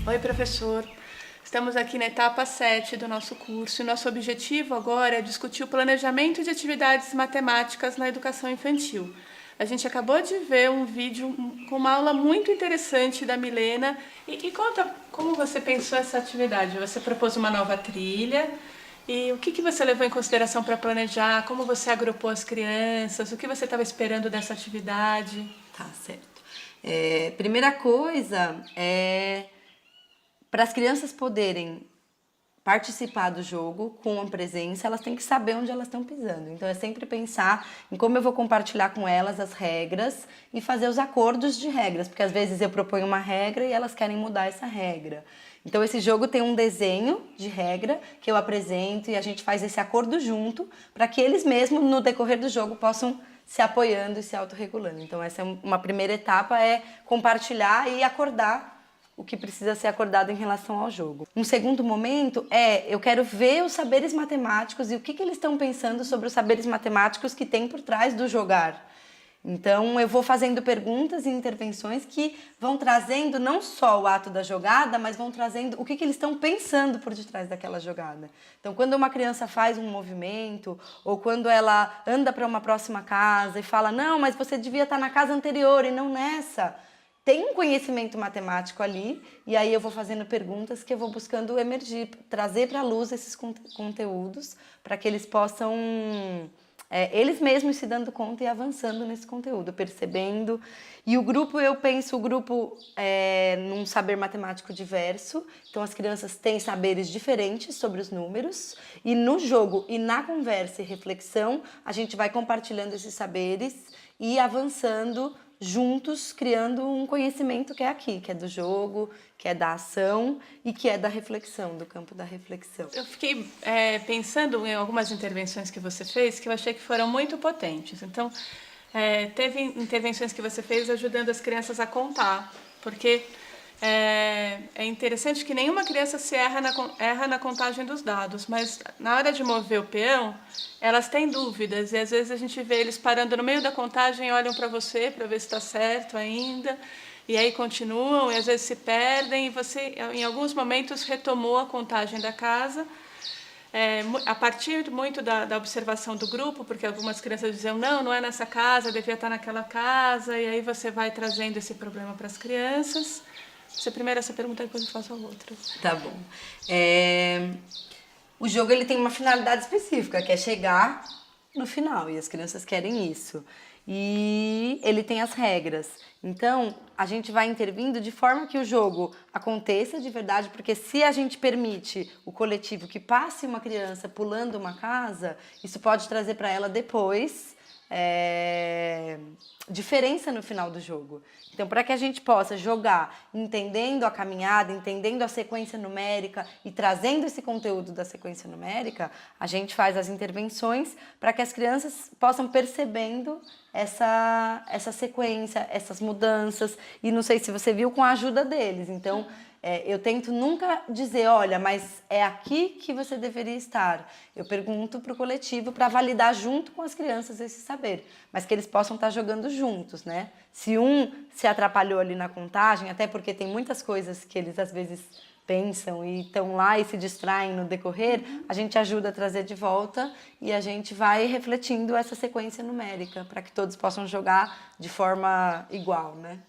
Oi, professor. Estamos aqui na etapa 7 do nosso curso e nosso objetivo agora é discutir o planejamento de atividades matemáticas na educação infantil. A gente acabou de ver um vídeo com uma aula muito interessante da Milena. E conta como você pensou essa atividade. Você propôs uma nova trilha e o que você levou em consideração para planejar? Como você agrupou as crianças? O que você estava esperando dessa atividade? Tá certo. Primeira coisa é para as crianças poderem participar do jogo com a presença, elas têm que saber onde elas estão pisando. Então é sempre pensar em como eu vou compartilhar com elas as regras e fazer os acordos de regras, porque às vezes eu proponho uma regra e elas querem mudar essa regra. Então esse jogo tem um desenho de regra que eu apresento e a gente faz esse acordo junto para que eles mesmos no decorrer do jogo possam se apoiando e se autorregulando. Então essa é uma primeira etapa, é compartilhar e acordar o que precisa ser acordado em relação ao jogo. Um segundo momento eu quero ver os saberes matemáticos e o que eles estão pensando sobre os saberes matemáticos que tem por trás do jogar. Então eu vou fazendo perguntas e intervenções que vão trazendo não só o ato da jogada, mas vão trazendo o que eles estão pensando por detrás daquela jogada. Então quando uma criança faz um movimento ou quando ela anda para uma próxima casa e fala, não, mas você devia estar na casa anterior e não nessa. Tem um conhecimento matemático ali, e aí eu vou fazendo perguntas que eu vou buscando emergir, trazer para a luz esses conteúdos, para que eles possam, eles mesmos se dando conta e avançando nesse conteúdo, percebendo. E o grupo, eu penso, num saber matemático diverso, então as crianças têm saberes diferentes sobre os números, e no jogo e na conversa e reflexão, a gente vai compartilhando esses saberes e avançando juntos, criando um conhecimento que é aqui, que é do jogo, que é da ação e que é da reflexão, do campo da reflexão. Eu fiquei pensando em algumas intervenções que você fez que eu achei que foram muito potentes. Então, teve intervenções que você fez ajudando as crianças a contar, porque é interessante que nenhuma criança se erra na contagem dos dados, mas na hora de mover o peão, elas têm dúvidas e às vezes a gente vê eles parando no meio da contagem e olham para você para ver se está certo ainda, e aí continuam e às vezes se perdem e você, em alguns momentos, retomou a contagem da casa. A partir muito da observação do grupo, porque algumas crianças diziam, não é nessa casa, devia estar naquela casa, e aí você vai trazendo esse problema para as crianças. Você primeiro essa pergunta, depois eu faço a outra. Tá bom. O jogo ele tem uma finalidade específica, que é chegar no final, e as crianças querem isso. E ele tem as regras. Então, a gente vai intervindo de forma que o jogo aconteça de verdade, porque se a gente permite o coletivo que passe uma criança pulando uma casa, isso pode trazer para ela depois diferença no final do jogo. Então, para que a gente possa jogar entendendo a caminhada, entendendo a sequência numérica e trazendo esse conteúdo da sequência numérica, a gente faz as intervenções para que as crianças possam percebendo essa sequência, essas mudanças. E não sei se você viu com a ajuda deles. Então, eu tento nunca dizer, olha, mas é aqui que você deveria estar. Eu pergunto para o coletivo para validar junto com as crianças esse saber, mas que eles possam estar jogando juntos, né? Se um se atrapalhou ali na contagem, até porque tem muitas coisas que eles às vezes pensam e estão lá e se distraem no decorrer, a gente ajuda a trazer de volta e a gente vai refletindo essa sequência numérica para que todos possam jogar de forma igual, né?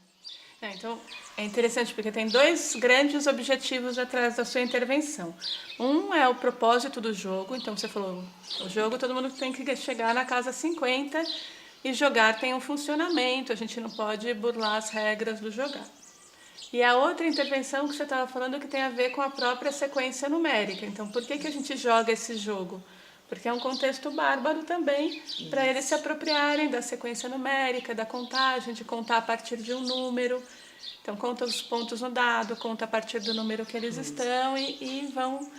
Então, é interessante porque tem dois grandes objetivos atrás da sua intervenção. Um é o propósito do jogo, então você falou, o jogo todo mundo tem que chegar na casa 50 e jogar tem um funcionamento, a gente não pode burlar as regras do jogar. E a outra intervenção que você estava falando que tem a ver com a própria sequência numérica. Então, por que a gente joga esse jogo? Porque é um contexto bárbaro também para eles se apropriarem da sequência numérica, da contagem, de contar a partir de um número. Então, conta os pontos no dado, conta a partir do número que eles estão e vão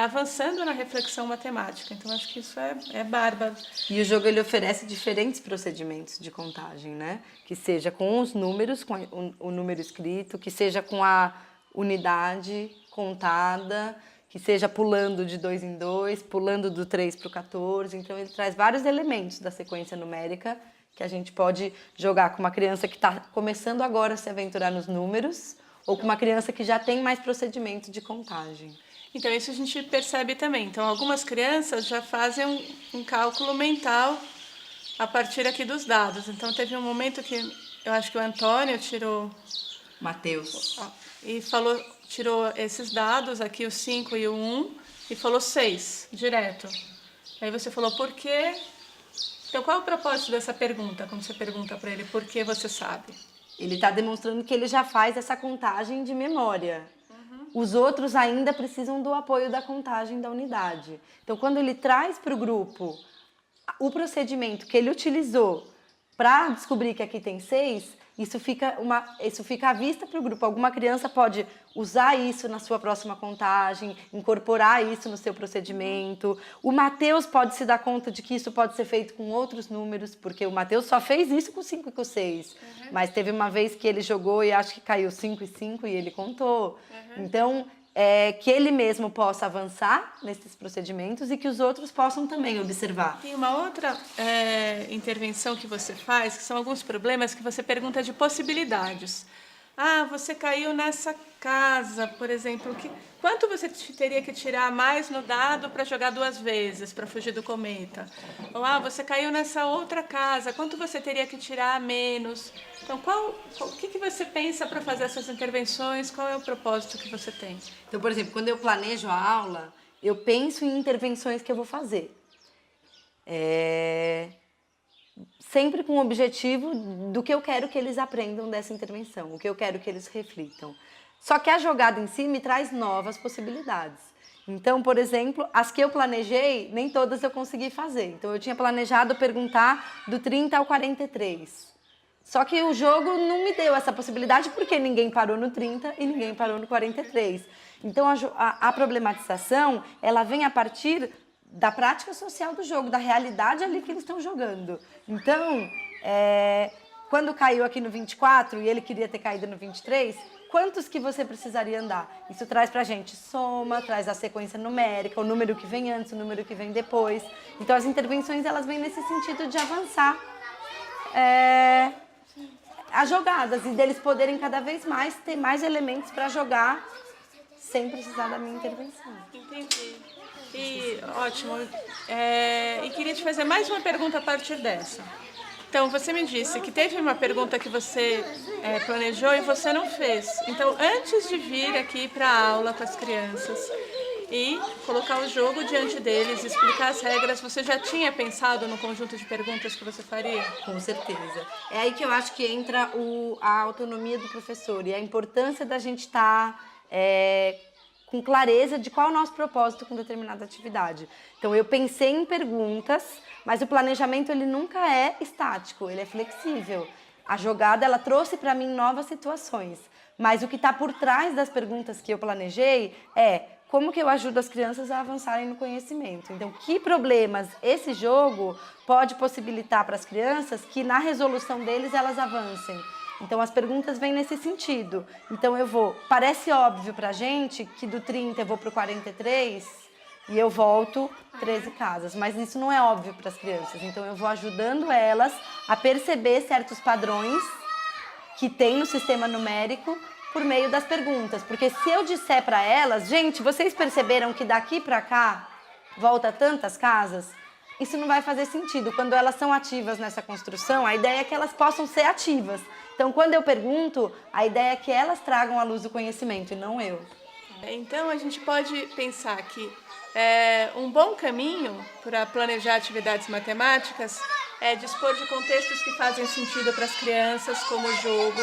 avançando na reflexão matemática. Então, acho que isso é bárbaro. E o jogo ele oferece diferentes procedimentos de contagem, né? Que seja com os números, com o número escrito, que seja com a unidade contada, que seja pulando de 2 em 2, pulando do 3 para o 14. Então, ele traz vários elementos da sequência numérica que a gente pode jogar com uma criança que está começando agora a se aventurar nos números, ou com uma criança que já tem mais procedimento de contagem. Então, isso a gente percebe também. Então, algumas crianças já fazem um cálculo mental a partir aqui dos dados. Então, teve um momento que eu acho que o Antônio tirou... Matheus. E falou, tirou esses dados, aqui o 5 e o 1, e falou 6, direto. Aí você falou, por quê? Então, qual é o propósito dessa pergunta? Quando você pergunta para ele, por que você sabe? Ele está demonstrando que ele já faz essa contagem de memória. Os outros ainda precisam do apoio da contagem da unidade. Então, quando ele traz para o grupo o procedimento que ele utilizou para descobrir que aqui tem 6, isso fica à vista para o grupo. Alguma criança pode usar isso na sua próxima contagem, incorporar isso no seu procedimento. O Matheus pode se dar conta de que isso pode ser feito com outros números, porque o Matheus só fez isso com 5 e com 6. Mas teve uma vez que ele jogou e acho que caiu 5 e 5 e ele contou. Então, que ele mesmo possa avançar nesses procedimentos e que os outros possam também observar. Tem uma outra intervenção que você faz, que são alguns problemas que você pergunta de possibilidades. Ah, você caiu nessa casa, por exemplo. Quanto você teria que tirar mais no dado para jogar 2 vezes, para fugir do cometa? Ou, você caiu nessa outra casa, quanto você teria que tirar menos? Então, o que você pensa para fazer essas intervenções? Qual é o propósito que você tem? Então, por exemplo, quando eu planejo a aula, eu penso em intervenções que eu vou fazer. Sempre com o objetivo do que eu quero que eles aprendam dessa intervenção, o que eu quero que eles reflitam. Só que a jogada em si me traz novas possibilidades. Então, por exemplo, as que eu planejei, nem todas eu consegui fazer. Então, eu tinha planejado perguntar do 30 ao 43. Só que o jogo não me deu essa possibilidade porque ninguém parou no 30 e ninguém parou no 43. Então, a problematização, ela vem a partir da prática social do jogo, da realidade ali que eles estão jogando. Então, quando caiu aqui no 24 e ele queria ter caído no 23, quantos que você precisaria andar? Isso traz pra gente soma, traz a sequência numérica, o número que vem antes, o número que vem depois. Então, as intervenções, elas vêm nesse sentido de avançar as jogadas e deles poderem cada vez mais ter mais elementos para jogar sem precisar da minha intervenção. Entendi. Ótimo. E queria te fazer mais uma pergunta a partir dessa. Então, você me disse que teve uma pergunta que você planejou e você não fez. Então, antes de vir aqui para a aula com as crianças e colocar o jogo diante deles, explicar as regras, você já tinha pensado no conjunto de perguntas que você faria? Com certeza. É aí que eu acho que entra a autonomia do professor e a importância da gente estar com clareza de qual é o nosso propósito com determinada atividade. Então, eu pensei em perguntas, mas o planejamento ele nunca é estático, ele é flexível. A jogada ela trouxe para mim novas situações, mas o que está por trás das perguntas que eu planejei é como que eu ajudo as crianças a avançarem no conhecimento. Então, que problemas esse jogo pode possibilitar para as crianças que na resolução deles elas avancem. Então, as perguntas vêm nesse sentido. Então, parece óbvio pra gente que do 30 eu vou pro 43 e eu volto 13 casas, mas isso não é óbvio para as crianças. Então, eu vou ajudando elas a perceber certos padrões que tem no sistema numérico por meio das perguntas. Porque se eu disser para elas, gente, vocês perceberam que daqui para cá volta tantas casas? Isso não vai fazer sentido. Quando elas são ativas nessa construção, a ideia é que elas possam ser ativas. Então, quando eu pergunto, a ideia é que elas tragam à luz o conhecimento e não eu. Então, a gente pode pensar que um bom caminho para planejar atividades matemáticas é dispor de contextos que fazem sentido para as crianças, como o jogo,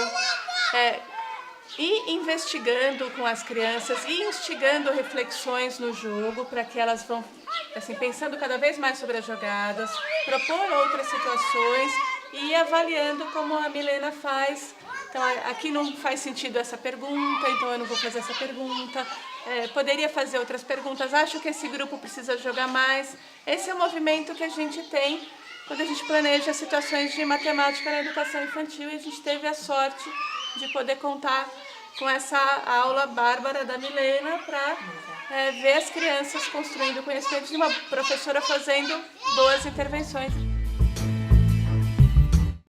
e investigando com as crianças e instigando reflexões no jogo para que elas vão pensando cada vez mais sobre as jogadas, propor outras situações e ir avaliando como a Milena faz. Então, aqui não faz sentido essa pergunta, então eu não vou fazer essa pergunta. Poderia fazer outras perguntas, acho que esse grupo precisa jogar mais. Esse é o movimento que a gente tem quando a gente planeja situações de matemática na educação infantil, e a gente teve a sorte de poder contar com essa aula bárbara da Milena para ver as crianças construindo conhecimento de uma professora fazendo boas intervenções.